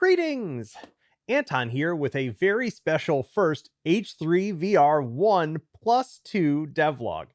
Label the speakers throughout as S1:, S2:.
S1: Greetings! Anton here with a very special first H3VR 1 plus 2 devlog.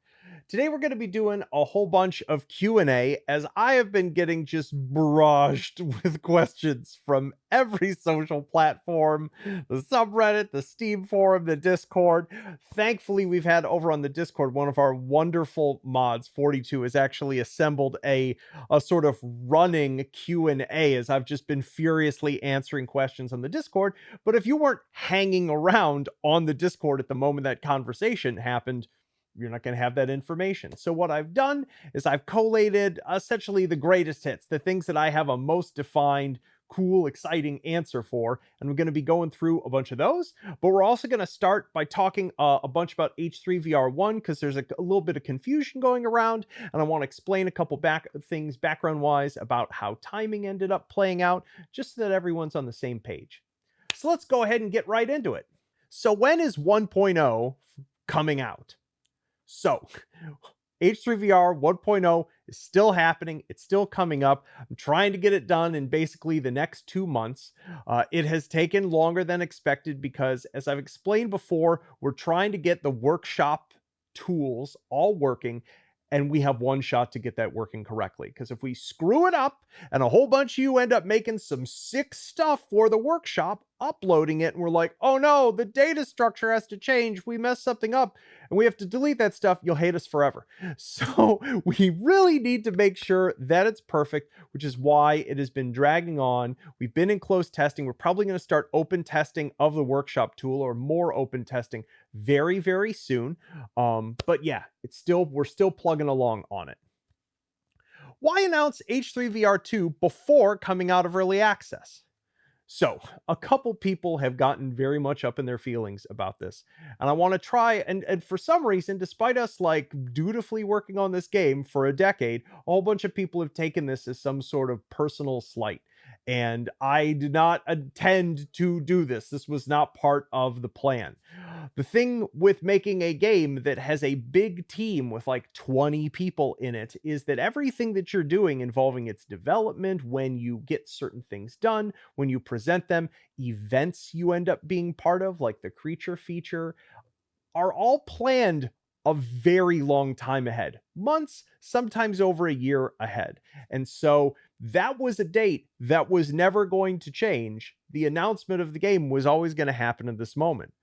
S1: Today we're going to be doing a whole bunch of Q&A as I have been getting just barraged with questions from every social platform, the subreddit, the Steam forum, the Discord. Thankfully, we've had over on the Discord, one of our wonderful mods, 42, has actually assembled a sort of running Q&A as I've just been furiously answering questions on the Discord. But if you weren't hanging around on the Discord at the moment that conversation happened, you're not going to have that information. So what I've done is I've collated essentially the greatest hits, the things that I have a most defined, cool, exciting answer for. And we're going to be going through a bunch of those. But we're also going to start by talking a bunch about H3VR1 because there's a little bit of confusion going around. And I want to explain a couple things background wise about how timing ended up playing out, just so that everyone's on the same page. So let's go ahead and get right into it. So when is 1.0 coming out? So, H3VR 1.0 is still happening. It's still coming up. I'm trying to get it done in basically the next 2 months. It has taken longer than expected because, as I've explained before, we're trying to get the workshop tools all working. And we have one shot to get that working correctly. Because if we screw it up and a whole bunch of you end up making some sick stuff for the workshop, uploading it, and we're like, oh no, the data structure has to change. We messed something up and we have to delete that stuff. You'll hate us forever. So we really need to make sure that it's perfect, which is why it has been dragging on. We've been in close testing. We're probably going to start open testing of the workshop tool or more open testing very, very soon. But yeah, we're still plugging along on it. Why announce H3VR2 before coming out of early access? So, a couple people have gotten very much up in their feelings about this. And I want to try, and for some reason, despite us like dutifully working on this game for a decade, a whole bunch of people have taken this as some sort of personal slight. And I did not intend to do this. This was not part of the plan. The thing with making a game that has a big team with like 20 people in it is that everything that you're doing involving its development, when you get certain things done, when you present them, events you end up being part of, like the creature feature, are all planned a very long time ahead, months, sometimes over a year ahead. And so that was a date that was never going to change. The announcement of the game was always going to happen at this moment.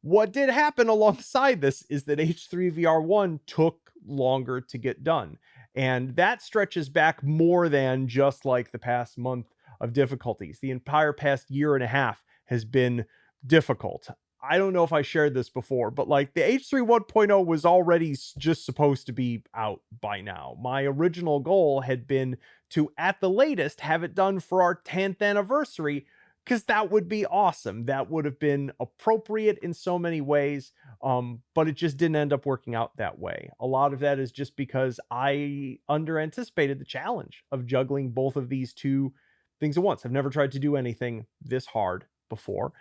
S1: What did happen alongside this is that H3VR1 took longer to get done. And that stretches back more than just like the past month of difficulties. The entire past year and a half has been difficult. I don't know if I shared this before, but like the H3 1.0 was already just supposed to be out by now. My original goal had been to, at the latest, have it done for our 10th anniversary, because that would be awesome. That would have been appropriate in so many ways, but it just didn't end up working out that way. A lot of that is just because I under anticipated the challenge of juggling both of these two things at once. I've never tried to do anything this hard before,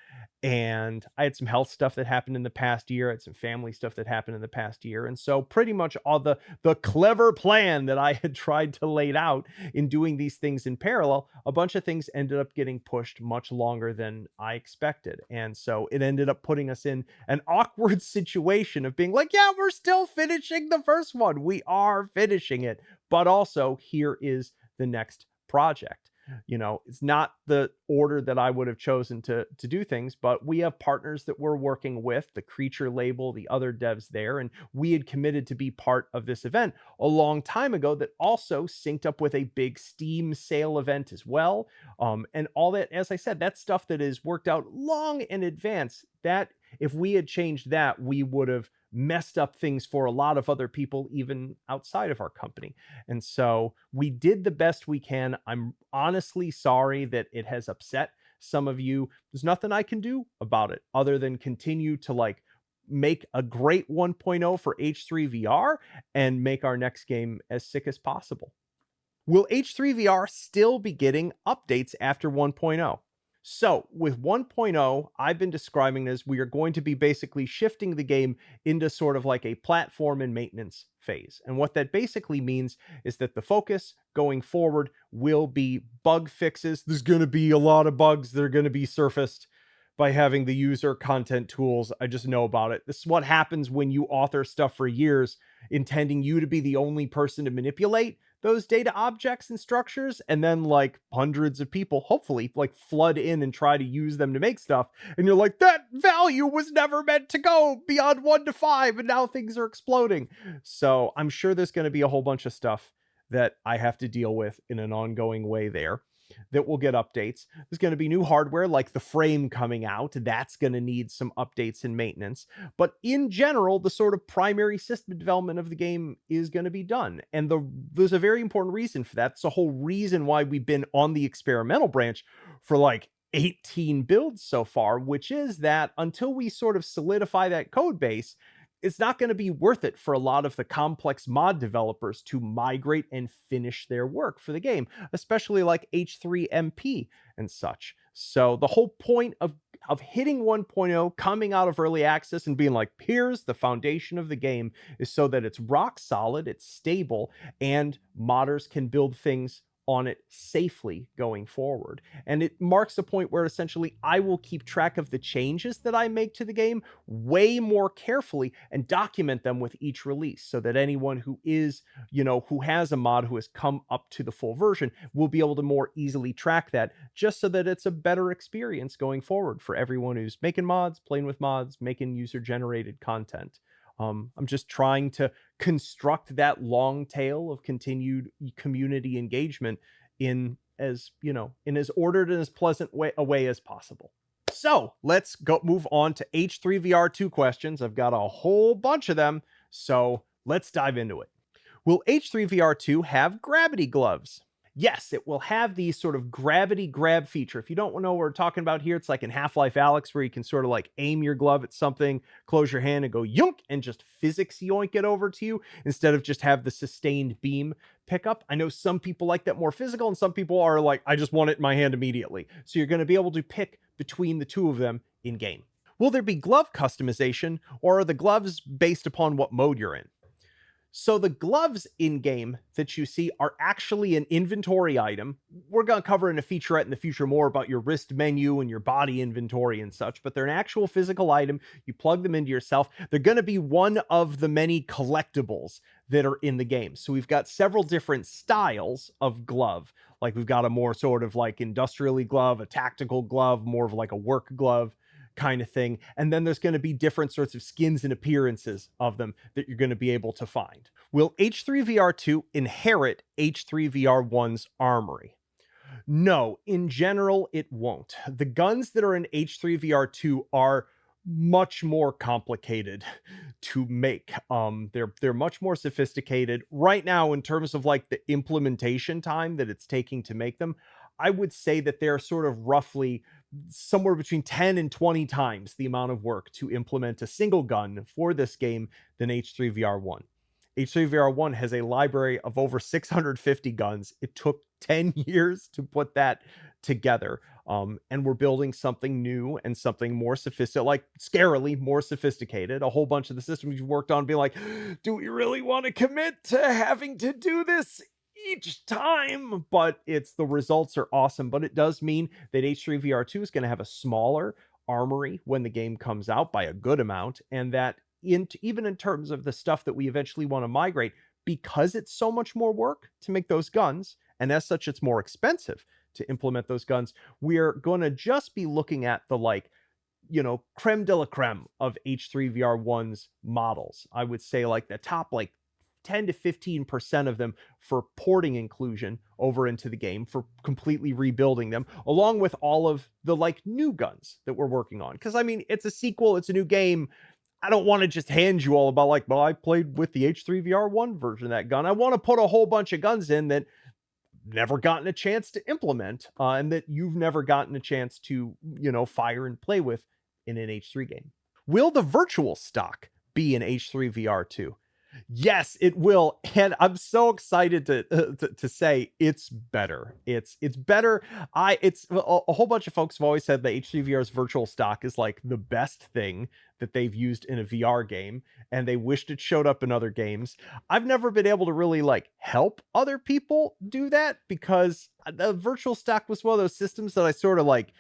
S1: and I had some health stuff that happened in the past year. I had some family stuff that happened in the past year, and so pretty much all the clever plan that I had tried to lay out in doing these things in parallel, a bunch of things ended up getting pushed much longer than I expected. And so it ended up putting us in an awkward situation of being like, yeah, we're still finishing the first one. We are finishing it. But also, here is the next project. You know, it's not the order that I would have chosen to do things, but we have partners that we're working with, the Creature label, the other devs there, and we had committed to be part of this event a long time ago that also synced up with a big Steam sale event as well. And all that, as I said, that's stuff that is worked out long in advance. That if we had changed that, we would have messed up things for a lot of other people, even outside of our company. And so we did the best we can. I'm honestly sorry that it has upset some of you. There's nothing I can do about it other than continue to like make a great 1.0 for H3VR and make our next game as sick as possible. Will H3VR still be getting updates after 1.0? So with 1.0, I've been describing as we are going to be basically shifting the game into sort of like a platform and maintenance phase. And what that basically means is that the focus going forward will be bug fixes. There's going to be a lot of bugs that are going to be surfaced by having the user content tools. I just know about it. This is what happens when you author stuff for years, intending you to be the only person to manipulate those data objects and structures, and then like hundreds of people hopefully like flood in and try to use them to make stuff, and you're like, that value was never meant to go beyond 1 to 5, and now things are exploding. So I'm sure there's going to be a whole bunch of stuff that I have to deal with in an ongoing way there, that will get updates. There's going to be new hardware like the frame coming out. That's going to need some updates and maintenance. But in general, the sort of primary system development of the game is going to be done. And there's a very important reason for that. It's the whole reason why we've been on the experimental branch for like 18 builds so far, which is that until we sort of solidify that code base, it's not going to be worth it for a lot of the complex mod developers to migrate and finish their work for the game, especially like H3MP and such. So the whole point of hitting 1.0, coming out of early access and being like, here's the foundation of the game, is so that it's rock solid, it's stable, and modders can build things on it safely going forward. And it marks a point where essentially I will keep track of the changes that I make to the game way more carefully and document them with each release, so that anyone who is, who has a mod who has come up to the full version will be able to more easily track that, just so that it's a better experience going forward for everyone who's making mods, playing with mods, making user generated content. I'm just trying to construct that long tail of continued community engagement in as ordered and as pleasant a way as possible. So let's go move on to H3VR 2 questions. I've got a whole bunch of them, so let's dive into it. Will H3VR 2 have gravity gloves? Yes, it will have the sort of gravity grab feature. If you don't know what we're talking about here, it's like in Half-Life Alyx, where you can sort of like aim your glove at something, close your hand and go yoink, and just physics yoink it over to you, instead of just have the sustained beam pickup. I know some people like that more physical, and some people are like, I just want it in my hand immediately. So you're going to be able to pick between the two of them in game. Will there be glove customization, or are the gloves based upon what mode you're in? So the gloves in game that you see are actually an inventory item. We're going to cover in a featurette in the future more about your wrist menu and your body inventory and such, but they're an actual physical item. You plug them into yourself. They're going to be one of the many collectibles that are in the game. So we've got several different styles of glove. Like we've got a more sort of like industrially glove, a tactical glove, more of like a work glove kind of thing. And then there's going to be different sorts of skins and appearances of them that you're going to be able to find. Will H3VR2 inherit H3VR1's armory? No, in general, it won't. The guns that are in H3VR2 are much more complicated to make. They're much more sophisticated right now in terms of like the implementation time that it's taking to make them. I would say that they're sort of roughly somewhere between 10 and 20 times the amount of work to implement a single gun for this game than H3VR1. H3VR1 has a library of over 650 guns. It took 10 years to put that together. And we're building something new and something more sophisticated, like scarily more sophisticated. A whole bunch of the systems you've worked on being like, do we really want to commit to having to do this each time? But the results are awesome. But it does mean that H3VR2 is going to have a smaller armory when the game comes out by a good amount, and that even in terms of the stuff that we eventually want to migrate, because it's so much more work to make those guns, and as such it's more expensive to implement those guns, we're going to just be looking at the creme de la creme of H3VR1's models. I would say like the top 10 to 15% of them for porting inclusion over into the game, for completely rebuilding them, along with all of the new guns that we're working on. Because I mean, it's a sequel, it's a new game. I don't want to just hand you all about I played with the H3VR1 version of that gun. I want to put a whole bunch of guns in that never gotten a chance to implement, and that you've never gotten a chance to, fire and play with in an H3 game. Will the virtual stock be in H3VR2? Yes, it will, and I'm so excited to say it's better. It's better. I it's a whole bunch of folks have always said that H3VR's virtual stock is like the best thing that they've used in a VR game, and they wished it showed up in other games. I've never been able to really like help other people do that because the virtual stock was one of those systems that I sort of like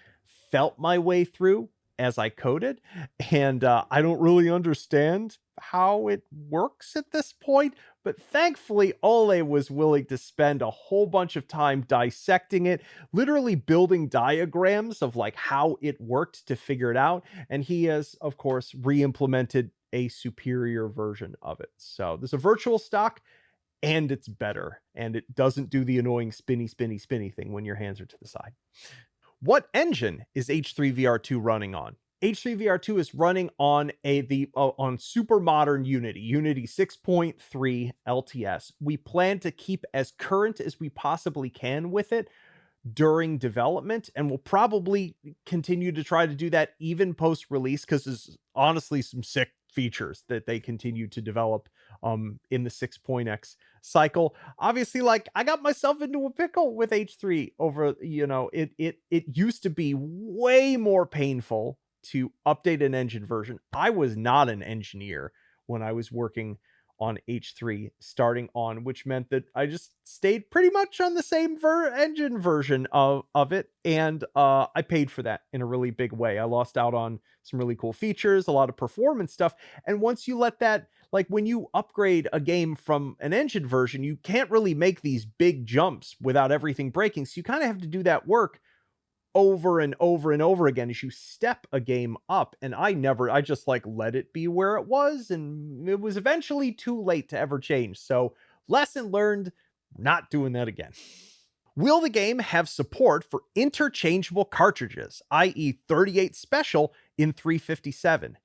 S1: felt my way through as I coded, and I don't really understand how it works at this point. But thankfully, Ole was willing to spend a whole bunch of time dissecting it, literally building diagrams of like how it worked to figure it out. And he has, of course, re-implemented a superior version of it. So there's a virtual stock and it's better. And it doesn't do the annoying spinny, spinny, spinny thing when your hands are to the side. What engine is H3VR2 running on? H3VR2 is running on on super modern Unity 6.3 LTS. We plan to keep as current as we possibly can with it during development, and we'll probably continue to try to do that even post release because there's honestly some sick features that they continue to develop in the 6.x cycle. Obviously, like I got myself into a pickle with H3 over, it used to be way more painful to update an engine version. I was not an engineer when I was working on H3 starting on, which meant that I just stayed pretty much on the same engine version of it. And I paid for that in a really big way. I lost out on some really cool features, a lot of performance stuff. And once you let that, like when you upgrade a game from an engine version, you can't really make these big jumps without everything breaking. So you kind of have to do that work over and over and over again as you step a game up. And I just like let it be where it was, and it was eventually too late to ever change. So lesson learned, not doing that again. Will the game have support for interchangeable cartridges, i.e. 38 special in 357?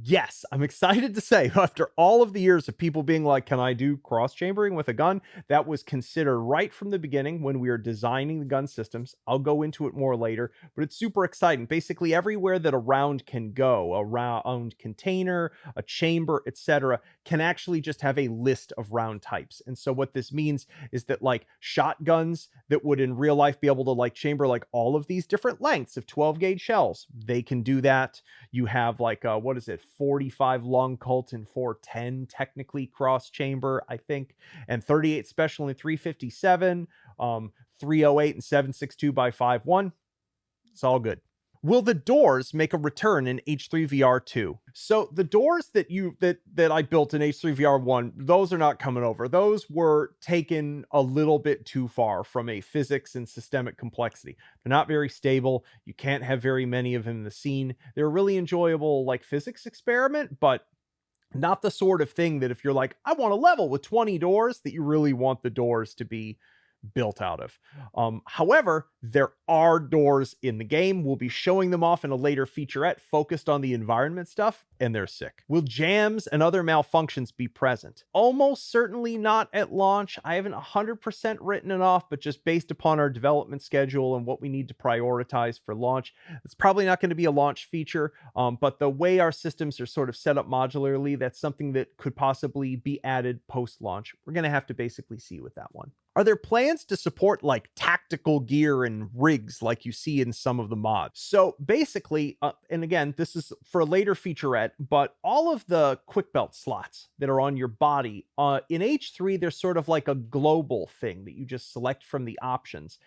S1: Yes, I'm excited to say, after all of the years of people being like, can I do cross chambering with a gun? That was considered right from the beginning when we were designing the gun systems. I'll go into it more later, but it's super exciting. Basically, everywhere that a round can go, a round container, a chamber, etc., can actually just have a list of round types. And so what this means is that like shotguns that would in real life be able to like chamber like all of these different lengths of 12 gauge shells, they can do that. You have like what is it, 45 long Colt and 410 technically cross chamber, I think, and 38 special and 357, 308 and 762 by 51. It's all good. Will the doors make a return in H3VR 2? So the doors that I built in H3VR 1, those are not coming over. Those were taken a little bit too far from a physics and systemic complexity. They're not very stable. You can't have very many of them in the scene. They're a really enjoyable like physics experiment, but not the sort of thing that if you're like, I want a level with 20 doors, that you really want the doors to be built out of. However, there are doors in the game. We'll be showing them off in a later featurette focused on the environment stuff, and they're sick. Will jams and other malfunctions be present? Almost certainly not at launch. I haven't 100% written it off, but just based upon our development schedule and what we need to prioritize for launch, it's probably not going to be a launch feature. But the way our systems are sort of set up modularly, that's something that could possibly be added post-launch. We're going to have to basically see with that one. Are there plans to support like tactical gear and rigs like you see in some of the mods? So basically, and again, this is for a later featurette, but all of the quick belt slots that are on your body in H3, they're sort of like a global thing that you just select from the options.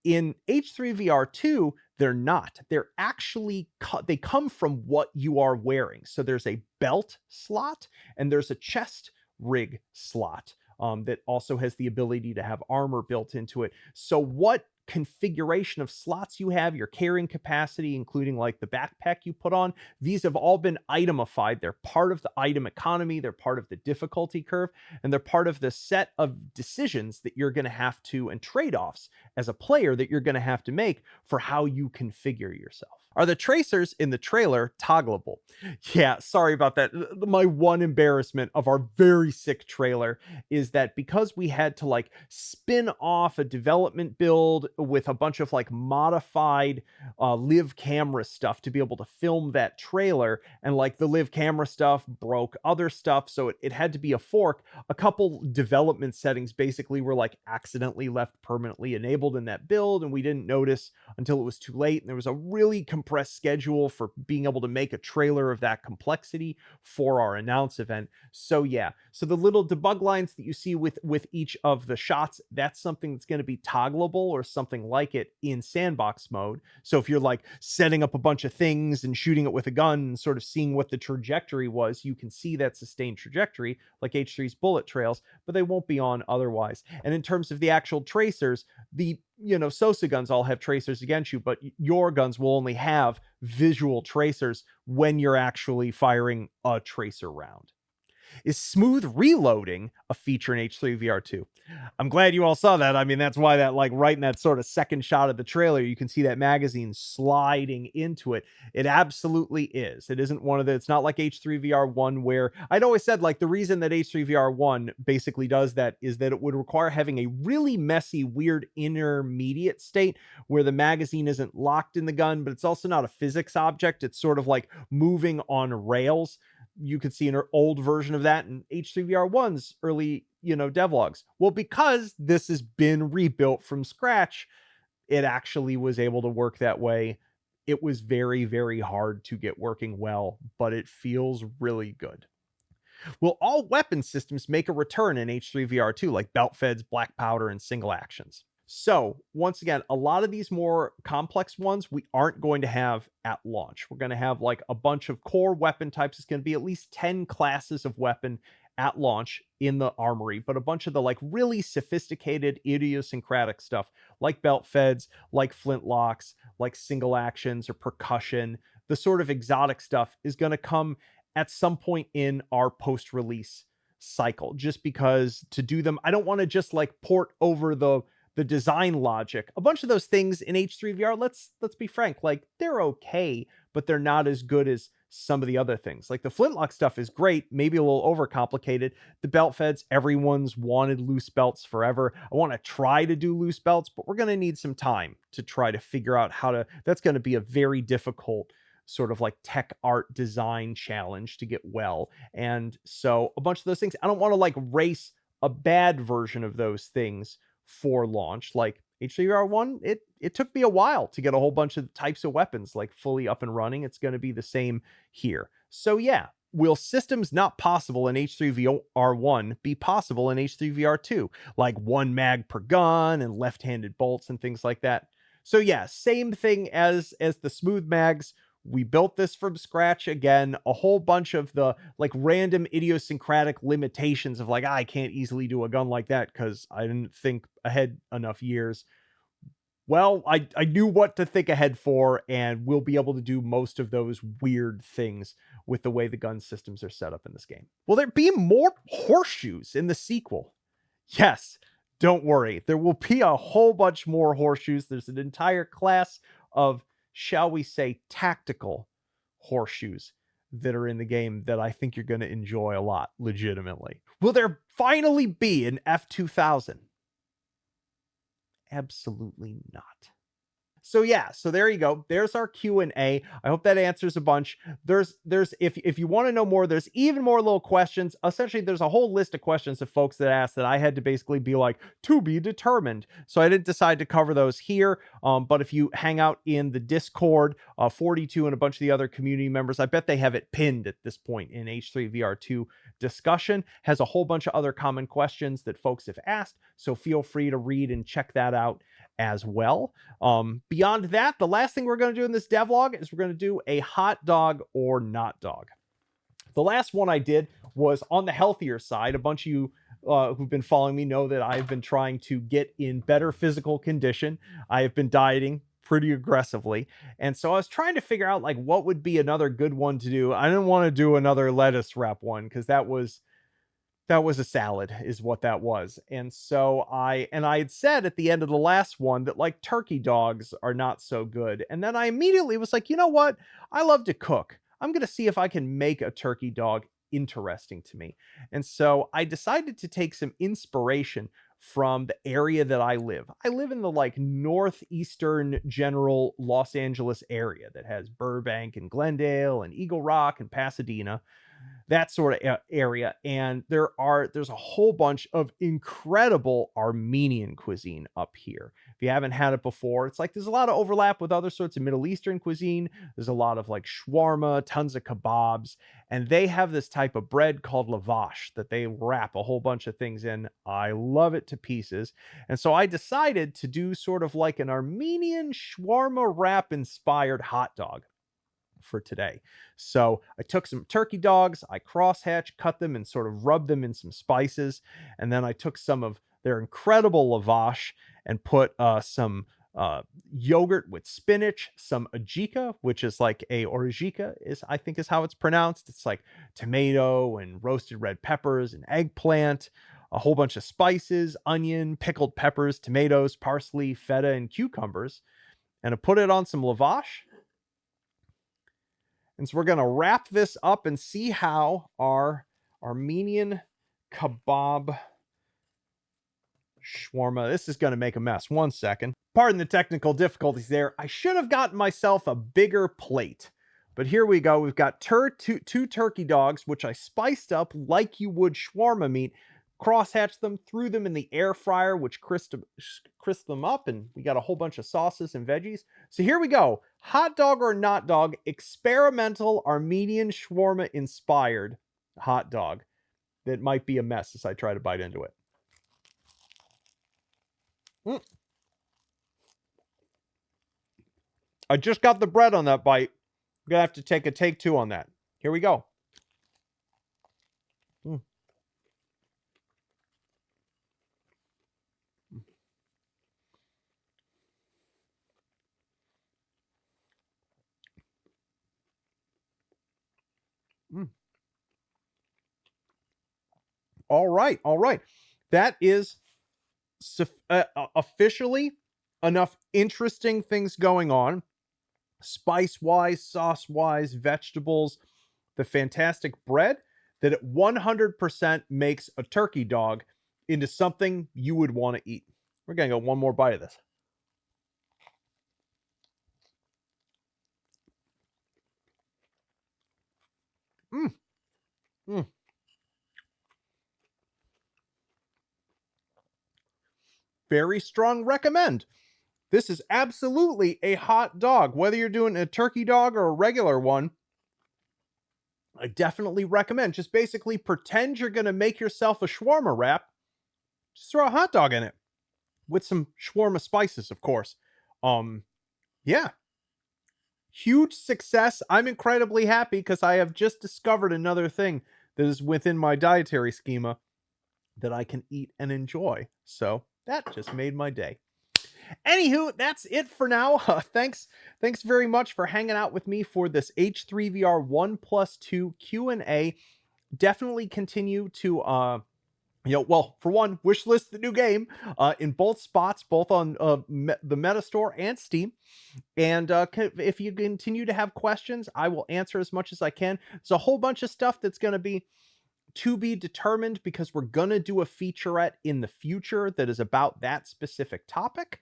S1: In H3VR2, they're not. They're actually, they come from what you are wearing. So there's a belt slot and there's a chest rig slot. That also has the ability to have armor built into it. So what configuration of slots you have, your carrying capacity, including like the backpack you put on, these have all been itemified. They're part of the item economy. They're part of the difficulty curve, and they're part of the set of decisions that you're going to have to, and trade-offs as a player that you're going to have to make for how you configure yourself. Are the tracers in the trailer toggleable? Yeah, sorry about that. My one embarrassment of our very sick trailer is that because we had to like spin off a development build with a bunch of like modified live camera stuff to be able to film that trailer, and like the live camera stuff broke other stuff, so it had to be a fork. A couple development settings basically were like accidentally left permanently enabled in that build, and we didn't notice until it was too late. And there was a really compressed schedule for being able to make a trailer of that complexity for our announce event. So yeah, so the little debug lines that you see with each of the shots, that's something that's going to be toggleable or something like it in sandbox mode. So if you're like setting up a bunch of things and shooting it with a gun and sort of seeing what the trajectory was, you can see that sustained trajectory like H3's bullet trails, but they won't be on otherwise. And in terms of the actual tracers, the Sosa guns all have tracers against you, but your guns will only have visual tracers when you're actually firing a tracer round. Is smooth reloading a feature in H3VR2? I'm glad you all saw that. I mean, that's why that, like, right in that sort of second shot of the trailer, you can see that magazine sliding into it. It absolutely is. It isn't one of the, it's not like H3VR1 where I'd always said, like, the reason that H3VR1 basically does that is that it would require having a really messy, weird intermediate state where the magazine isn't locked in the gun, but it's also not a physics object. It's sort of like moving on rails. You could see an old version of that in H3VR1's early, devlogs. Well, because this has been rebuilt from scratch, it actually was able to work that way. It was very, very hard to get working well, but it feels really good. Will all weapon systems make a return in H3VR2, like belt feds, black powder, and single actions? So, once again, a lot of these more complex ones we aren't going to have at launch. We're going to have like a bunch of core weapon types. It's going to be at least 10 classes of weapon at launch in the armory, but a bunch of the like really sophisticated idiosyncratic stuff like belt feds, like flintlocks, like single actions or percussion, the sort of exotic stuff is going to come at some point in our post-release cycle, just because to do them, I don't want to just like port over the design logic. A bunch of those things in H3VR, let's be frank, like they're okay, but they're not as good as some of the other things. Like the flintlock stuff is great, maybe a little overcomplicated. The belt feds, everyone's wanted loose belts forever. I want to try to do loose belts, but we're going to need some time to try to figure out how to, that's going to be a very difficult sort of like tech art design challenge to get well. And so a bunch of those things, I don't want to like race a bad version of those things for launch. Like H3R1, it took me a while to get a whole bunch of types of weapons like fully up and running. It's going to be the same here. So yeah, will systems not possible in H3VR1 be possible in H3VR2, like one mag per gun and left-handed bolts and things like that? So yeah, same thing as the smooth mags. We built this from scratch. Again, a whole bunch of the like random idiosyncratic limitations of like, I can't easily do a gun like that because I didn't think ahead enough years. Well, I knew what to think ahead for, and we'll be able to do most of those weird things with the way the gun systems are set up in this game. Will there be more horseshoes in the sequel? Yes, don't worry. There will be a whole bunch more horseshoes. There's an entire class of, shall we say, tactical horseshoes that are in the game that I think you're going to enjoy a lot, legitimately. Will there finally be an F2000? Absolutely not. So yeah, so there you go. There's our Q&A. I hope that answers a bunch. There's if you want to know more, there's even more little questions. Essentially, there's a whole list of questions of folks that asked that I had to basically be like, to be determined. So I didn't decide to cover those here. But if you hang out in the Discord, 42 and a bunch of the other community members, I bet they have it pinned at this point in H3VR2 discussion. Has a whole bunch of other common questions that folks have asked. So feel free to read and check that out as well. Beyond that, the last thing we're going to do in this devlog is we're going to do a hot dog or not dog. The last one I did was on the healthier side. A bunch of you who've been following me know that I've been trying to get in better physical condition. I have been dieting pretty aggressively. And so I was trying to figure out like what would be another good one to do. I didn't want to do another lettuce wrap one because that was That was a salad is what that was. And so I had said at the end of the last one that like turkey dogs are not so good. And then I immediately was like, "You know what? I love to cook. I'm going to see if I can make a turkey dog interesting to me." And so I decided to take some inspiration from the area that I live. I live in the like northeastern general Los Angeles area that has Burbank and Glendale and Eagle Rock and Pasadena, that sort of area. And there's a whole bunch of incredible Armenian cuisine up here. If you haven't had it before, it's like there's a lot of overlap with other sorts of Middle Eastern cuisine. There's a lot of like shawarma, tons of kebabs, and they have this type of bread called lavash that they wrap a whole bunch of things in. I love it to pieces. And so I decided to do sort of like an Armenian shawarma wrap inspired hot dog for today. So I took some turkey dogs, I crosshatch cut them and sort of rubbed them in some spices. And then I took some of their incredible lavash and put some yogurt with spinach, some ajika, which is like a orajika is I think is how it's pronounced. It's like tomato and roasted red peppers and eggplant, a whole bunch of spices, onion, pickled peppers, tomatoes, parsley, feta, and cucumbers. And I put it on some lavash. And so we're going to wrap this up and see how our Armenian kebab shawarma. This is going to make a mess. One second. Pardon the technical difficulties there. I should have gotten myself a bigger plate. But here we go. We've got two turkey dogs, which I spiced up like you would shawarma meat. Crosshatched them, threw them in the air fryer, which crisped them up, and we got a whole bunch of sauces and veggies. So here we go. Hot dog or not dog, experimental Armenian shawarma inspired hot dog that might be a mess as I try to bite into it. I just got the bread on that bite. I'm gonna have to take a take two on that. Here we go. All right, all right. That is officially enough interesting things going on, spice wise, sauce wise, vegetables, the fantastic bread, that it 100% makes a turkey dog into something you would want to eat. We're going to go one more bite of this. Mm. Mm. Very strong recommend. This is absolutely a hot dog. Whether you're doing a turkey dog or a regular one, I definitely recommend. Just basically pretend you're going to make yourself a shawarma wrap. Just throw a hot dog in it with some shawarma spices, of course. Yeah. Huge success. I'm incredibly happy because I have just discovered another thing that is within my dietary schema that I can eat and enjoy. So that just made my day. Anywho, that's it for now. Thanks very much for hanging out with me for this H3VR 1+2 Q&A. Definitely continue to well, for one, Wishlist the new game in both spots, both on the Meta Store and Steam. And if you continue to have questions, I will answer as much as I can. There's a whole bunch of stuff that's going to be determined because we're going to do a featurette in the future that is about that specific topic.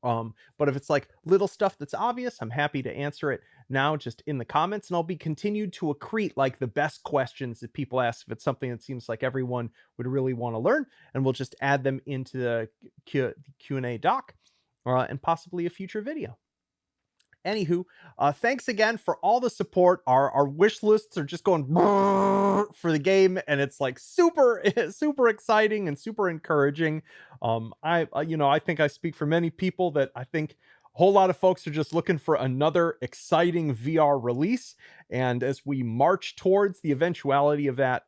S1: But if it's like little stuff that's obvious, I'm happy to answer it now just in the comments, and I'll be continued to accrete like the best questions that people ask if it's something that seems like everyone would really want to learn, and we'll just add them into the Q&A doc and possibly a future video. Anywho, thanks again for all the support. Our wish lists are just going for the game, and it's like super exciting and super encouraging. I think I speak for many people that I think a whole lot of folks are just looking for another exciting VR release. And as we march towards the eventuality of that,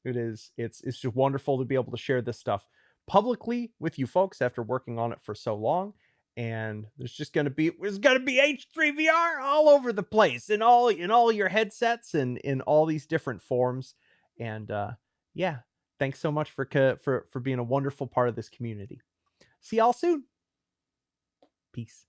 S1: it's just wonderful to be able to share this stuff publicly with you folks after working on it for so long. And there's going to be H3VR all over the place in all your headsets and in all these different forms. And yeah, Thanks so much for being a wonderful part of this community. See y'all soon. Peace.